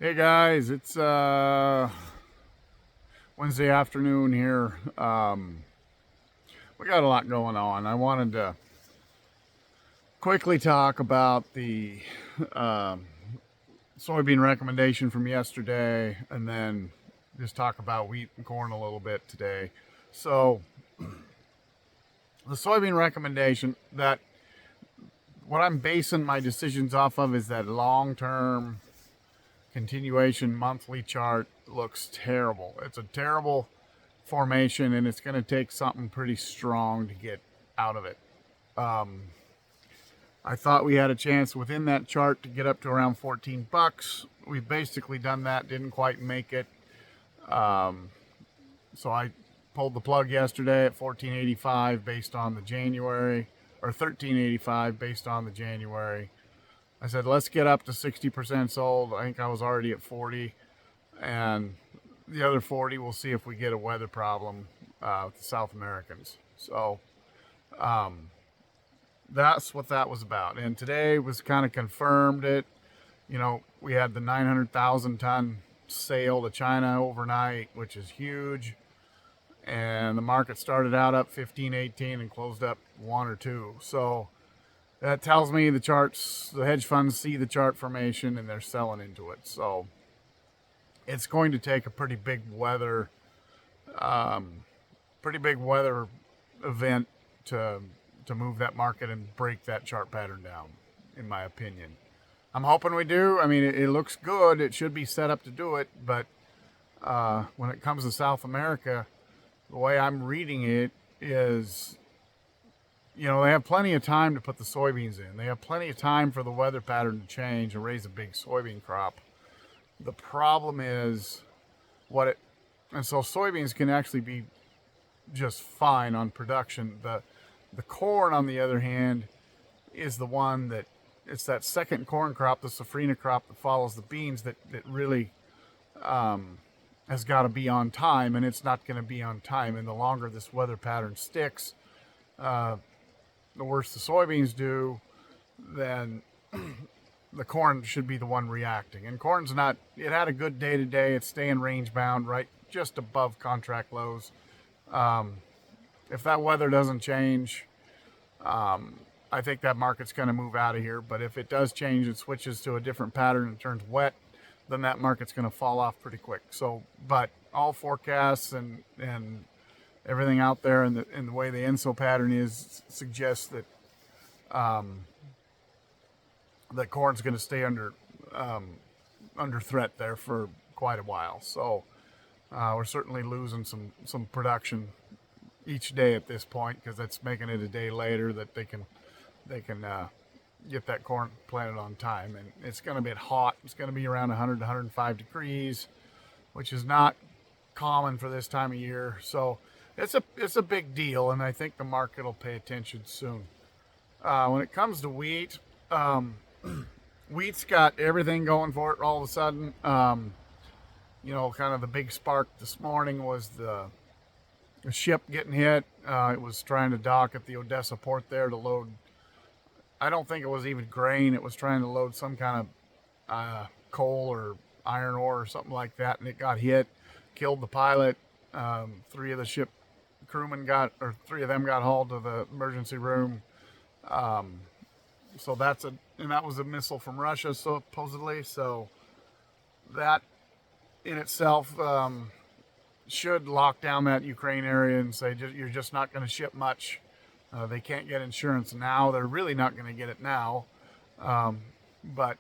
Hey guys, it's Wednesday afternoon here. We got a lot going on. I wanted to quickly talk about the um soybean recommendation from yesterday, and then just talk about wheat and corn a little bit today. So, the soybean recommendation, that what I'm basing my decisions off of is that long-term continuation monthly chart looks terrible. It's a terrible formation, and it's going to take something pretty strong to get out of it. Um, I thought we had a chance within that chart to get up to around 14 bucks. We've basically done that, didn't quite make it. Um, so I pulled the plug yesterday at 14.85 based on the January, or 13.85 based on the January. I said, let's get up to 60% sold. I think I was already at 40, and the other 40, we'll see if we get a weather problem with the South Americans. So that's what that was about. And today was kind of confirmed it. You know, we had the 900,000 ton sale to China overnight, which is huge. And the market started out up 15, 18 and closed up 1 or 2. So that tells me the charts, the hedge funds see the chart formation and they're selling into it. So it's going to take a pretty big weather event to move that market and break that chart pattern down, in my opinion. I'm hoping we do. I mean, it looks good. It should be set up to do it. But when it comes to South America, the way I'm reading it is, you know, they have plenty of time to put the soybeans in. They have plenty of time for the weather pattern to change and raise a big soybean crop. The problem is and so soybeans can actually be just fine on production. The corn, on the other hand, is the one that, it's that second corn crop, the safrinha crop that follows the beans, that really has got to be on time, and it's not going to be on time. And the longer this weather pattern sticks, the worse the soybeans do, then the corn should be the one reacting. And corn's not, it had a good day today. It's staying range bound, right just above contract lows. If that weather doesn't change, I think that market's going to move out of here. But if it does change and switches to a different pattern and turns wet, then that market's going to fall off pretty quick. So, but all forecasts and everything out there, and the way the INSO pattern is, suggests that that corn's going to stay under threat there for quite a while. So we're certainly losing some production each day at this point, because that's making it a day later that they can get that corn planted on time. And it's going to be hot. It's going to be around 100 to 105 degrees, which is not common for this time of year. So it's a big deal, and I think the market will pay attention soon. When it comes to wheat, wheat's got everything going for it all of a sudden. You know, kind of the big spark this morning was the ship getting hit. It was trying to dock at the Odessa port there to load, I don't think it was even grain. It was trying to load some kind of coal or iron ore or something like that, and it got hit, killed the pilot. 3 of the ship crewmen three of them got hauled to the emergency room. So that was a missile from Russia, supposedly. So that in itself should lock down that Ukraine area and say, you're just not going to ship much. They can't get insurance now. They're really not going to get it now. But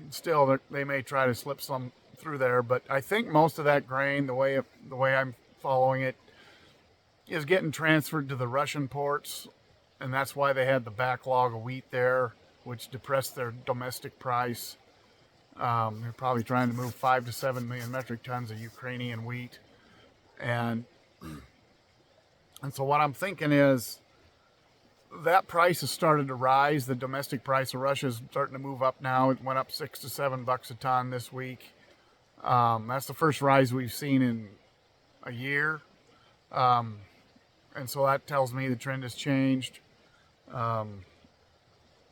still, they may try to slip some through there. But I think most of that grain, the way I'm following it, is getting transferred to the Russian ports. And that's why they had the backlog of wheat there, which depressed their domestic price. They're probably trying to move 5 to 7 million metric tons of Ukrainian wheat. And so what I'm thinking is that price has started to rise. The domestic price of Russia is starting to move up now. It went up $6 to $7 a ton this week. That's the first rise we've seen in a year. And so that tells me the trend has changed.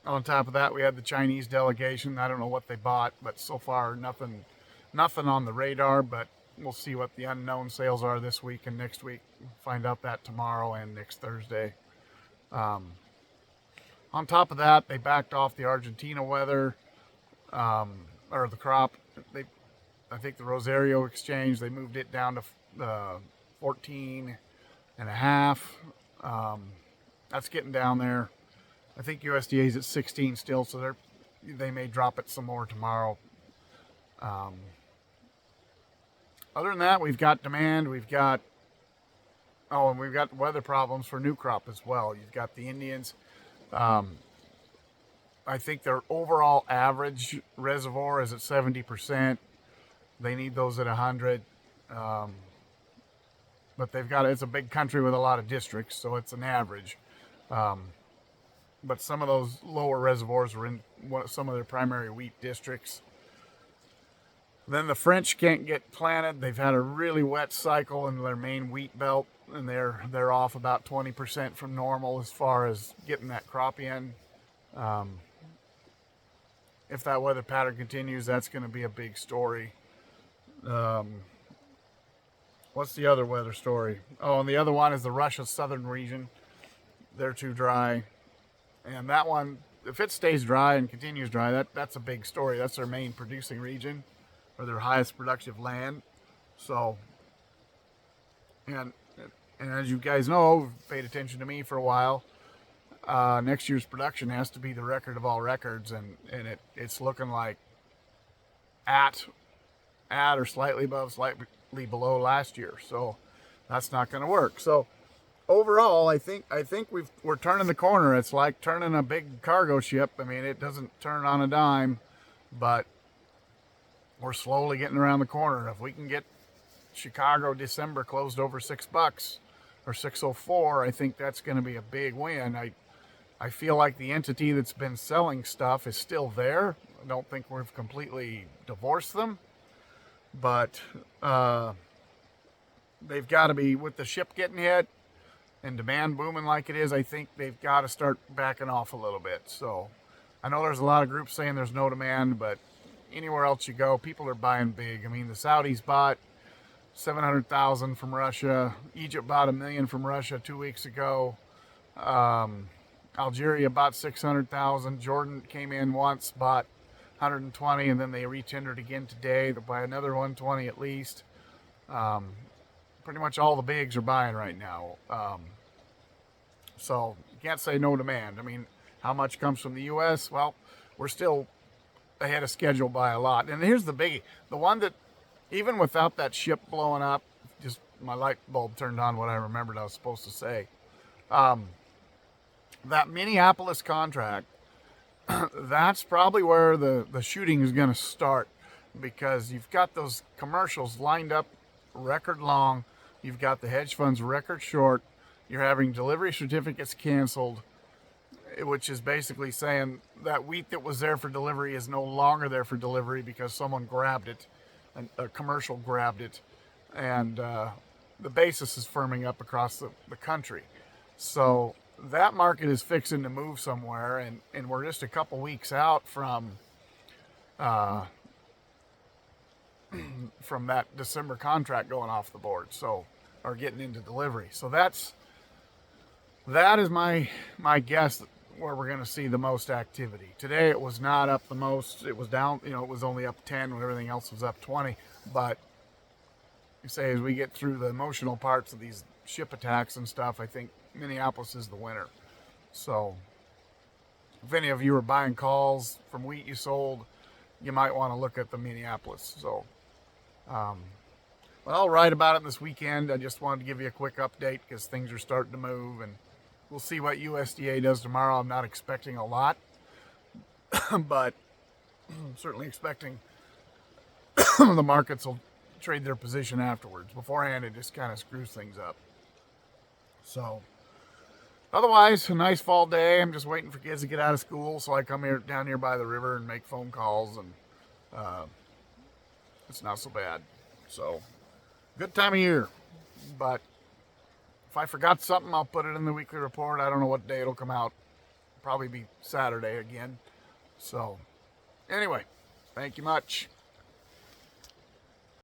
On top of that, we had the Chinese delegation. I don't know what they bought, but so far nothing on the radar. But we'll see what the unknown sales are this week and next week. We'll find out that tomorrow and next Thursday. On top of that, they backed off the Argentina weather, or the crop. I think the Rosario exchange, they moved it down to 14 and a half. That's getting down there. I think USDA is at 16 still, so they may drop it some more tomorrow. Other than that, we've got demand. And we've got weather problems for new crop as well. You've got the Indians. I think their overall average reservoir is at 70%. They need those at 100. But it's a big country with a lot of districts, so it's an average. But some of those lower reservoirs are in some of their primary wheat districts. Then the French can't get planted. They've had a really wet cycle in their main wheat belt, and they're off about 20% from normal as far as getting that crop in. If that weather pattern continues, that's going to be a big story. What's the other weather story? Oh, and the other one is the Russia southern region. They're too dry. And that one, if it stays dry and continues dry, that's a big story. That's their main producing region, or their highest productive land. So, and as you guys know, who've paid attention to me for a while, next year's production has to be the record of all records, and it's looking like at or slightly above, slightly below last year. So that's not going to work. So overall, I think we're turning the corner. It's like turning a big cargo ship. I mean, it doesn't turn on a dime, but we're slowly getting around the corner. If we can get Chicago December closed over $6 or 604, I think that's going to be a big win. I feel like the entity that's been selling stuff is still there. I don't think we've completely divorced them, but they've got to be, with the ship getting hit and demand booming like it is, I think they've got to start backing off a little bit. So I know there's a lot of groups saying there's no demand, but anywhere else you go, people are buying big. I mean, the Saudis bought 700,000 from Russia. Egypt bought 1 million from Russia 2 weeks ago. Algeria bought 600,000. Jordan came in once, bought 120, and then they retendered again today to buy another 120 at least. Pretty much all the bigs are buying right now. So you can't say no demand. I mean, how much comes from the U.S.? Well, we're still ahead of schedule by a lot. And here's the biggie. The one that, even without that ship blowing up, just my light bulb turned on what I remembered I was supposed to say. That Minneapolis contract, that's probably where the shooting is going to start, because you've got those commercials lined up record long. You've got the hedge funds record short. You're having delivery certificates canceled, which is basically saying that wheat that was there for delivery is no longer there for delivery because someone grabbed it, a commercial grabbed it, and the basis is firming up across the country. So that market is fixing to move somewhere, and we're just a couple weeks out from that December contract going off the board, so, or getting into delivery. So that is my guess where we're going to see the most activity. Today it was not up the most. It was down, it was only up 10 when everything else was up 20. But you say, as we get through the emotional parts of these ship attacks and stuff, I think Minneapolis is the winner. So if any of you are buying calls from wheat you sold, you might want to look at the Minneapolis. So, but I'll write about it this weekend. I just wanted to give you a quick update because things are starting to move, and we'll see what USDA does tomorrow. I'm not expecting a lot, but I'm certainly expecting the markets will trade their position afterwards. Beforehand, it just kind of screws things up. So otherwise, a nice fall day. I'm just waiting for kids to get out of school, so I come down here by the river and make phone calls, and it's not so bad. So good time of year. But if I forgot something, I'll put it in the weekly report. I don't know what day it'll come out. probably be Saturday again. So anyway, thank you much.